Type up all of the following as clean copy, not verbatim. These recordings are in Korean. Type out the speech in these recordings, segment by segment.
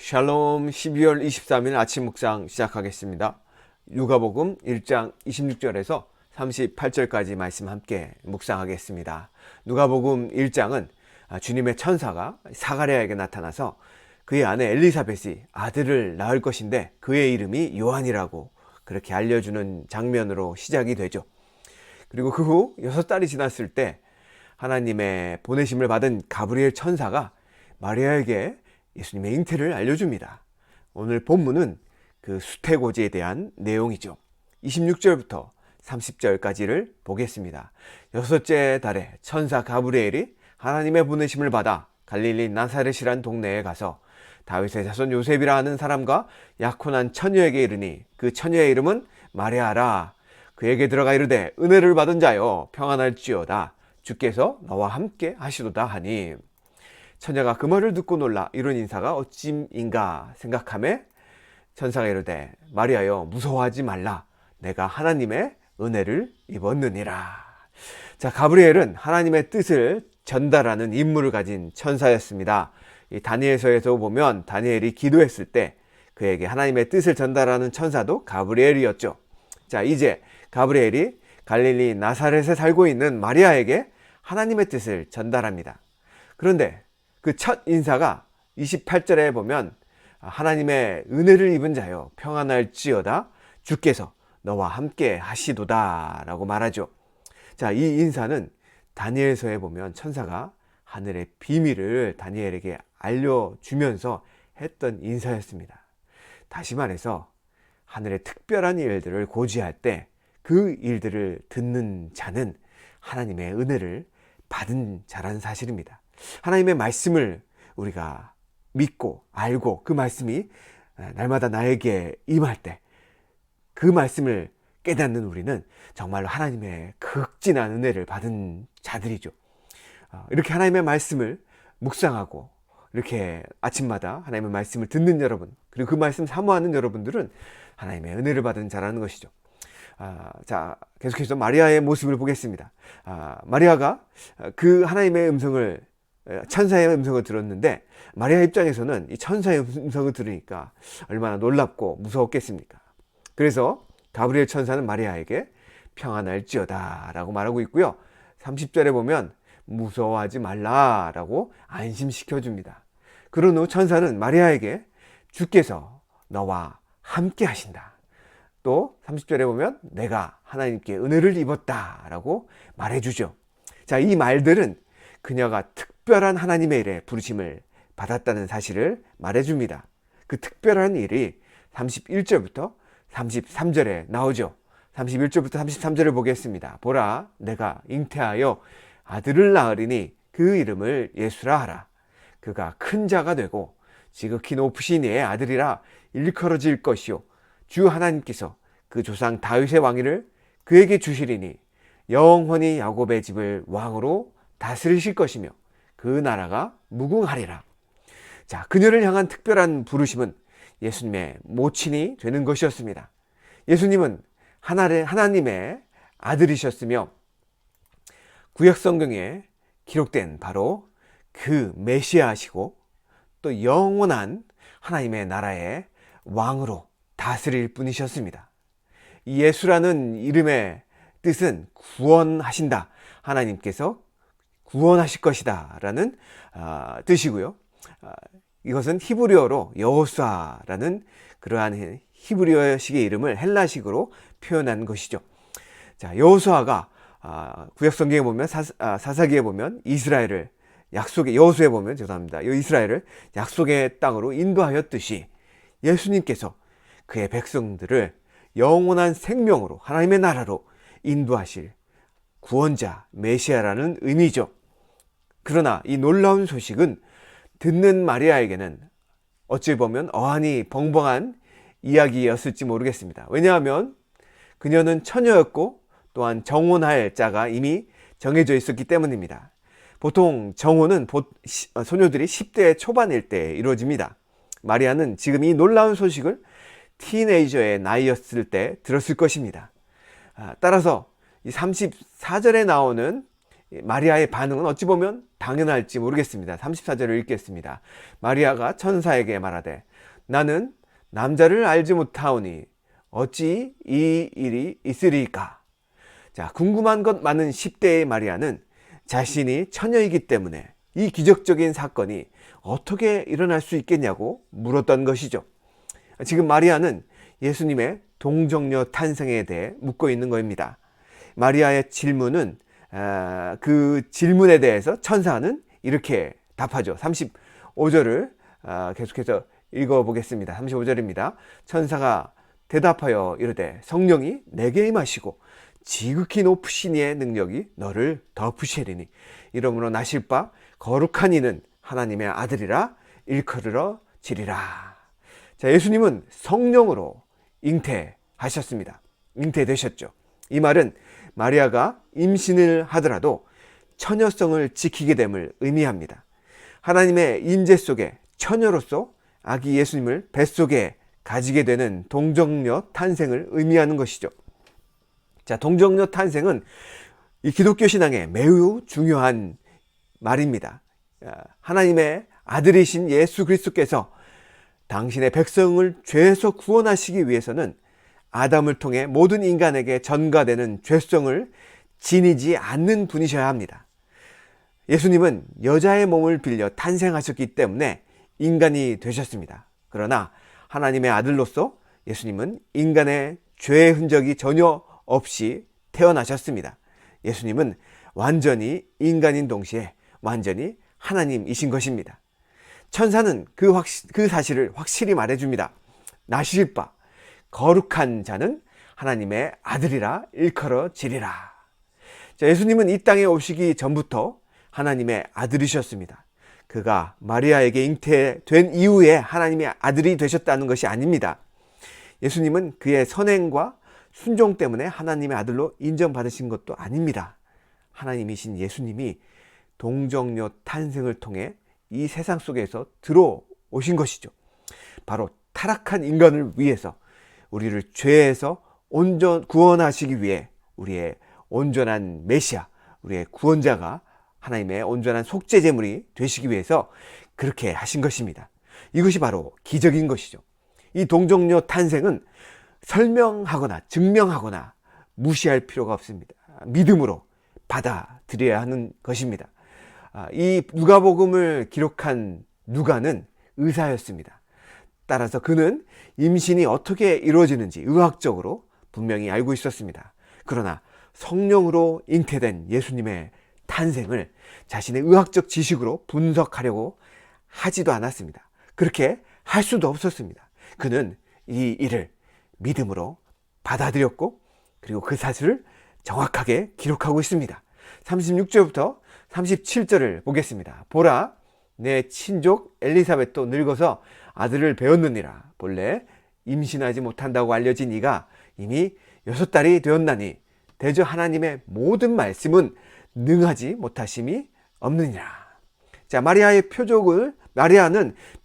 샬롬. 12월 23일 아침 묵상 시작하겠습니다. 누가복음 1장 26절에서 38절까지 말씀 함께 묵상하겠습니다. 누가복음 1장은 주님의 천사가 사가랴에게 나타나서 그의 아내 엘리사벳이 아들을 낳을 것인데 그의 이름이 요한이라고 그렇게 알려주는 장면으로 시작이 되죠. 그리고 그 후 6달이 지났을 때 하나님의 보내심을 받은 가브리엘 천사가 마리아에게 예수님의 잉태를 알려줍니다. 오늘 본문은 그 수태고지에 대한 내용이죠. 26절부터 30절까지를 보겠습니다. 6째 달에 천사 가브리엘이 하나님의 보내심을 받아 갈릴리 나사렛이란 동네에 가서 다윗의 자손 요셉이라 하는 사람과 약혼한 처녀에게 이르니 그 처녀의 이름은 마리아라. 그에게 들어가 이르되 은혜를 받은 자여 평안할지어다. 주께서 너와 함께 하시도다 하니, 처녀가 그 말을 듣고 놀라 이런 인사가 어찌인가 생각하며 천사가 이르되 마리아여 무서워하지 말라. 내가 하나님의 은혜를 입었느니라. 자, 가브리엘은 하나님의 뜻을 전달하는 임무를 가진 천사였습니다. 이 다니엘서에서 보면 다니엘이 기도했을 때 그에게 하나님의 뜻을 전달하는 천사도 가브리엘이었죠. 자, 이제 가브리엘이 갈릴리 나사렛에 살고 있는 마리아에게 하나님의 뜻을 전달합니다. 그런데 그 첫 인사가 28절에 보면 하나님의 은혜를 입은 자여 평안할지어다. 주께서 너와 함께 하시도다 라고 말하죠. 자, 이 인사는 다니엘서에 보면 천사가 하늘의 비밀을 다니엘에게 알려주면서 했던 인사였습니다. 다시 말해서 하늘의 특별한 일들을 고지할 때 그 일들을 듣는 자는 하나님의 은혜를 받은 자라는 사실입니다. 하나님의 말씀을 우리가 믿고 알고 그 말씀이 날마다 나에게 임할 때 그 말씀을 깨닫는 우리는 정말로 하나님의 극진한 은혜를 받은 자들이죠. 이렇게 하나님의 말씀을 묵상하고 이렇게 아침마다 하나님의 말씀을 듣는 여러분, 그리고 그 말씀 사모하는 여러분들은 하나님의 은혜를 받은 자라는 것이죠. 자, 계속해서 마리아의 모습을 보겠습니다. 마리아가 그 하나님의 음성을, 천사의 음성을 들었는데 마리아 입장에서는 이 천사의 음성을 들으니까 얼마나 놀랍고 무서웠겠습니까? 그래서 가브리엘 천사는 마리아에게 평안할지어다 라고 말하고 있고요. 30절에 보면 무서워하지 말라 라고 안심시켜 줍니다. 그런 후 천사는 마리아에게 주께서 너와 함께 하신다. 또 30절에 보면 내가 하나님께 은혜를 입었다 라고 말해주죠. 자, 이 말들은 그녀가 특별한 하나님의 일에 부르심을 받았다는 사실을 말해줍니다. 그 특별한 일이 31절부터 33절에 나오죠. 31절부터 33절을 보겠습니다. 보라, 내가 잉태하여 아들을 낳으리니 그 이름을 예수라 하라. 그가 큰 자가 되고 지극히 높으신 이의 아들이라 일컬어질 것이요 주 하나님께서 그 조상 다윗의 왕위를 그에게 주시리니 영원히 야곱의 집을 왕으로 다스리실 것이며 그 나라가 무궁하리라. 자, 그녀를 향한 특별한 부르심은 예수님의 모친이 되는 것이었습니다. 예수님은 하나님의 아들이셨으며 구약 성경에 기록된 바로 그 메시아시고 또 영원한 하나님의 나라의 왕으로 다스릴 분이셨습니다. 예수라는 이름의 뜻은 구원하신다. 하나님께서 구원하실 것이다 라는 뜻이고요. 이것은 히브리어로 여호수아라는 그러한 히브리어식의 이름을 헬라식으로 표현한 것이죠. 자, 여호수아가 구약 성경에 보면 사사기에 보면 이스라엘을 여호수아에 보면 이스라엘을 약속의 땅으로 인도하였듯이 예수님께서 그의 백성들을 영원한 생명으로 하나님의 나라로 인도하실 구원자 메시아라는 의미죠. 그러나 이 놀라운 소식은 듣는 마리아에게는 어찌 보면 어안이 벙벙한 이야기였을지 모르겠습니다. 왜냐하면 그녀는 처녀였고 또한 정혼할 자가 이미 정해져 있었기 때문입니다. 보통 정혼은 소녀들이 10대 초반일 때 이루어집니다. 마리아는 지금 이 놀라운 소식을 티네이저의 나이였을 때 들었을 것입니다. 따라서 이 34절에 나오는 마리아의 반응은 어찌 보면 당연할지 모르겠습니다. 34절을 읽겠습니다. 마리아가 천사에게 말하되 나는 남자를 알지 못하오니 어찌 이 일이 있으리까? 자, 궁금한 것 많은 10대의 마리아는 자신이 처녀이기 때문에 이 기적적인 사건이 어떻게 일어날 수 있겠냐고 물었던 것이죠. 지금 마리아는 예수님의 동정녀 탄생에 대해 묻고 있는 것입니다. 마리아의 질문은 그 질문에 대해서 천사는 이렇게 답하죠. 35절을 계속해서 읽어보겠습니다. 35절입니다. 천사가 대답하여 이르되 성령이 내게 임하시고 지극히 높으신 이의 능력이 너를 덮으시리니 이러므로 나실 바 거룩한 이는 하나님의 아들이라 일컬으러지리라. 자, 예수님은 성령으로 잉태하셨습니다. 잉태되셨죠. 이 말은 마리아가 임신을 하더라도 처녀성을 지키게 됨을 의미합니다. 하나님의 임재 속에 처녀로서 아기 예수님을 뱃속에 가지게 되는 동정녀 탄생을 의미하는 것이죠. 자, 동정녀 탄생은 이 기독교 신앙에 매우 중요한 말입니다. 하나님의 아들이신 예수 그리스도께서 당신의 백성을 죄에서 구원하시기 위해서는 아담을 통해 모든 인간에게 전가되는 죄성을 지니지 않는 분이셔야 합니다. 예수님은 여자의 몸을 빌려 탄생하셨기 때문에 인간이 되셨습니다. 그러나 하나님의 아들로서 예수님은 인간의 죄의 흔적이 전혀 없이 태어나셨습니다. 예수님은 완전히 인간인 동시에 완전히 하나님이신 것입니다. 천사는 그 사실을 확실히 말해줍니다. 나실 바 거룩한 자는 하나님의 아들이라 일컬어지리라. 자, 예수님은 이 땅에 오시기 전부터 하나님의 아들이셨습니다. 그가 마리아에게 잉태된 이후에 하나님의 아들이 되셨다는 것이 아닙니다. 예수님은 그의 선행과 순종 때문에 하나님의 아들로 인정받으신 것도 아닙니다. 하나님이신 예수님이 동정녀 탄생을 통해 이 세상 속에서 들어오신 것이죠. 바로 타락한 인간을 위해서 우리를 죄에서 구원하시기 위해 우리의 온전한 메시아, 우리의 구원자가 하나님의 온전한 속죄제물이 되시기 위해서 그렇게 하신 것입니다. 이것이 바로 기적인 것이죠. 이 동정녀 탄생은 설명하거나 증명하거나 무시할 필요가 없습니다. 믿음으로 받아들여야 하는 것입니다. 이 누가복음을 기록한 누가는 의사였습니다. 따라서 그는 임신이 어떻게 이루어지는지 의학적으로 분명히 알고 있었습니다. 그러나 성령으로 잉태된 예수님의 탄생을 자신의 의학적 지식으로 분석하려고 하지도 않았습니다. 그렇게 할 수도 없었습니다. 그는 이 일을 믿음으로 받아들였고 그리고 그 사실을 정확하게 기록하고 있습니다. 36절부터 37절을 보겠습니다. 보라, 내 친족 엘리사벳도 늙어서 아들을 배웠느니라. 본래 임신하지 못한다고 알려진 이가 이미 6달이 되었나니 대저 하나님의 모든 말씀은 능하지 못하심이 없느니라. 자, 마리아는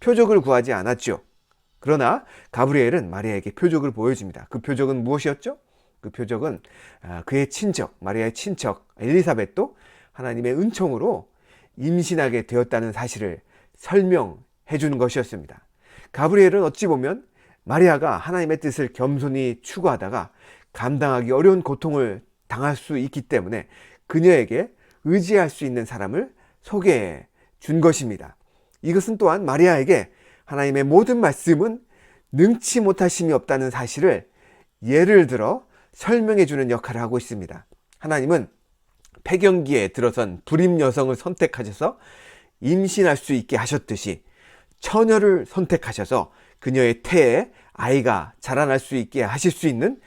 표적을 구하지 않았죠. 그러나 가브리엘은 마리아에게 표적을 보여줍니다. 그 표적은 무엇이었죠? 그 표적은 그의 친척, 마리아의 친척 엘리사벳도 하나님의 은총으로 임신하게 되었다는 사실을 설명해 주는 것이었습니다. 가브리엘은 어찌 보면 마리아가 하나님의 뜻을 겸손히 추구하다가 감당하기 어려운 고통을 당할 수 있기 때문에 그녀에게 의지할 수 있는 사람을 소개해 준 것입니다. 이것은 또한 마리아에게 하나님의 모든 말씀은 능치 못하심이 없다는 사실을 예를 들어 설명해 주는 역할을 하고 있습니다. 하나님은 폐경기에 들어선 불임 여성을 선택하셔서 임신할 수 있게 하셨듯이 처녀를 선택하셔서 그녀의 태에 아이가 자라날 수 있게 하실 수 있는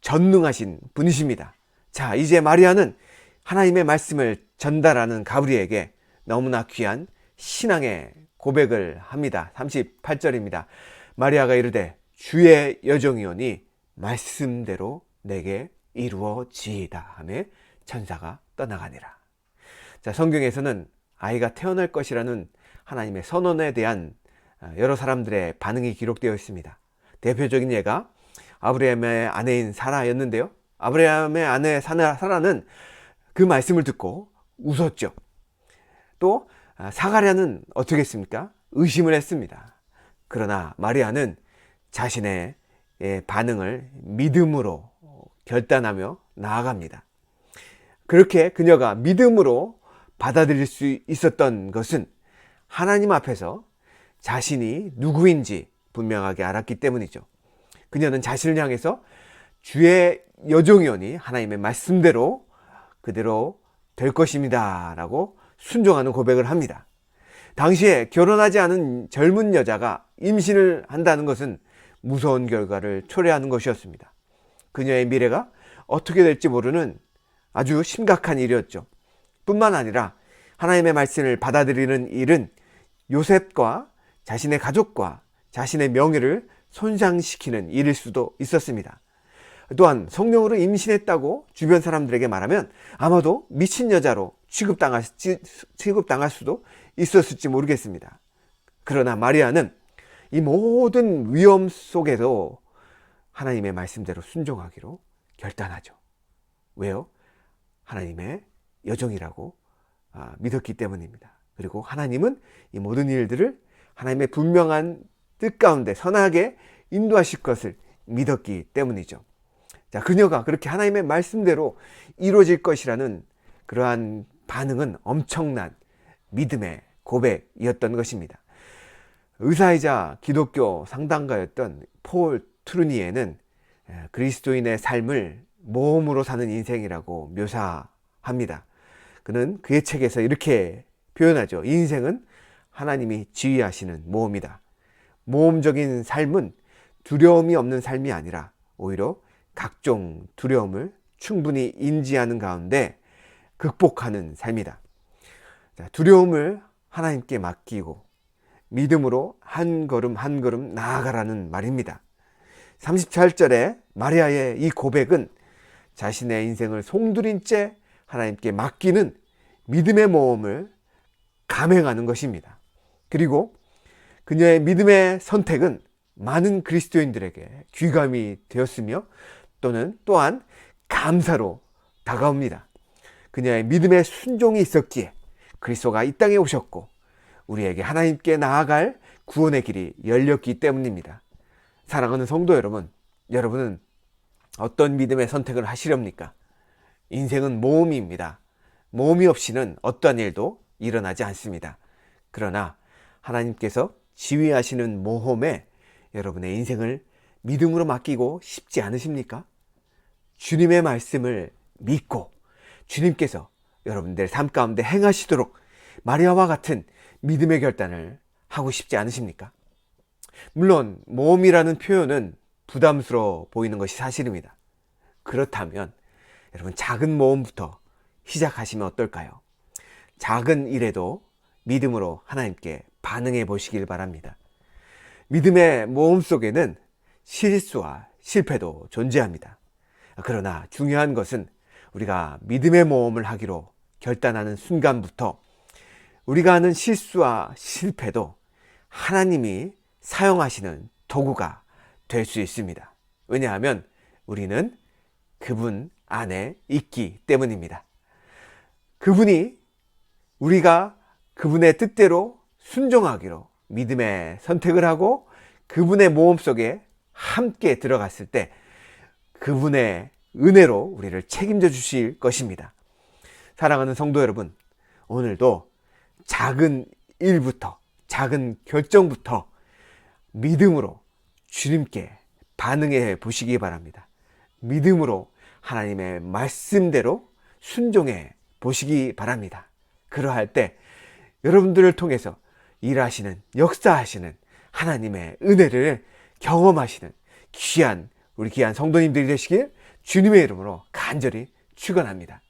전능하신 분이십니다. 자, 이제 마리아는 하나님의 말씀을 전달하는 가브리엘에게 너무나 귀한 신앙의 고백을 합니다. 38절입니다. 마리아가 이르되 주의 여종이오니 말씀대로 내게 이루어지이다 하며 천사가 떠나가니라. 자, 성경에서는 아이가 태어날 것이라는 하나님의 선언에 대한 여러 사람들의 반응이 기록되어 있습니다. 대표적인 예가 아브라함의 아내인 사라였는데요. 아브라함의 아내 사라는 그 말씀을 듣고 웃었죠. 또 사가랴는 어떻게 했습니까? 의심을 했습니다. 그러나 마리아는 자신의 반응을 믿음으로 결단하며 나아갑니다. 그렇게 그녀가 믿음으로 받아들일 수 있었던 것은 하나님 앞에서 자신이 누구인지 분명하게 알았기 때문이죠. 그녀는 자신을 향해서 주의 여종이오니 하나님의 말씀대로 그대로 될 것입니다 라고 순종하는 고백을 합니다. 당시에 결혼하지 않은 젊은 여자가 임신을 한다는 것은 무서운 결과를 초래하는 것이었습니다. 그녀의 미래가 어떻게 될지 모르는 아주 심각한 일이었죠. 뿐만 아니라 하나님의 말씀을 받아들이는 일은 요셉과 자신의 가족과 자신의 명예를 손상시키는 일일 수도 있었습니다. 또한 성령으로 임신했다고 주변 사람들에게 말하면 아마도 미친 여자로 취급당할 수도 있었을지 모르겠습니다. 그러나 마리아는 이 모든 위험 속에도 하나님의 말씀대로 순종하기로 결단하죠. 왜요? 하나님의 여종이라고 믿었기 때문입니다. 그리고 하나님은 이 모든 일들을 하나님의 분명한 뜻 가운데 선하게 인도하실 것을 믿었기 때문이죠. 자, 그녀가 그렇게 하나님의 말씀대로 이루어질 것이라는 그러한 반응은 엄청난 믿음의 고백이었던 것입니다. 의사이자 기독교 상담가였던 폴 트루니에는 그리스도인의 삶을 모험으로 사는 인생이라고 묘사합니다. 그는 그의 책에서 이렇게 표현하죠. 인생은 하나님이 지휘하시는 모험이다. 모험적인 삶은 두려움이 없는 삶이 아니라 오히려 각종 두려움을 충분히 인지하는 가운데 극복하는 삶이다. 두려움을 하나님께 맡기고 믿음으로 한 걸음 한 걸음 나아가라는 말입니다. 38절에 마리아의 이 고백은 자신의 인생을 송두린 채 하나님께 맡기는 믿음의 모험을 감행하는 것입니다. 그리고 그녀의 믿음의 선택은 많은 그리스도인들에게 귀감이 되었으며 또한 감사로 다가옵니다. 그녀의 믿음의 순종이 있었기에 그리스도가 이 땅에 오셨고 우리에게 하나님께 나아갈 구원의 길이 열렸기 때문입니다. 사랑하는 성도 여러분, 여러분은 어떤 믿음의 선택을 하시렵니까? 인생은 모험입니다. 모험이 없이는 어떠한 일도 일어나지 않습니다. 그러나 하나님께서 지휘하시는 모험에 여러분의 인생을 믿음으로 맡기고 싶지 않으십니까? 주님의 말씀을 믿고 주님께서 여러분들 삶 가운데 행하시도록 마리아와 같은 믿음의 결단을 하고 싶지 않으십니까? 물론 모험이라는 표현은 부담스러워 보이는 것이 사실입니다. 그렇다면 여러분 작은 모험부터 시작하시면 어떨까요? 작은 일에도 믿음으로 하나님께 반응해 보시길 바랍니다. 믿음의 모험 속에는 실수와 실패도 존재합니다. 그러나 중요한 것은 우리가 믿음의 모험을 하기로 결단하는 순간부터 우리가 하는 실수와 실패도 하나님이 사용하시는 도구가 될 수 있습니다. 왜냐하면 우리는 그분 안에 있기 때문입니다. 그분이 우리가 그분의 뜻대로 순종하기로 믿음의 선택을 하고 그분의 모험 속에 함께 들어갔을 때 그분의 은혜로 우리를 책임져 주실 것입니다. 사랑하는 성도 여러분, 오늘도 작은 일부터 작은 결정부터 믿음으로 주님께 반응해 보시기 바랍니다. 믿음으로 하나님의 말씀대로 순종해 보시기 바랍니다. 그러할 때 여러분들을 통해서 일하시는, 역사하시는 하나님의 은혜를 경험하시는 우리 귀한 성도님들이 되시길 주님의 이름으로 간절히 축원합니다.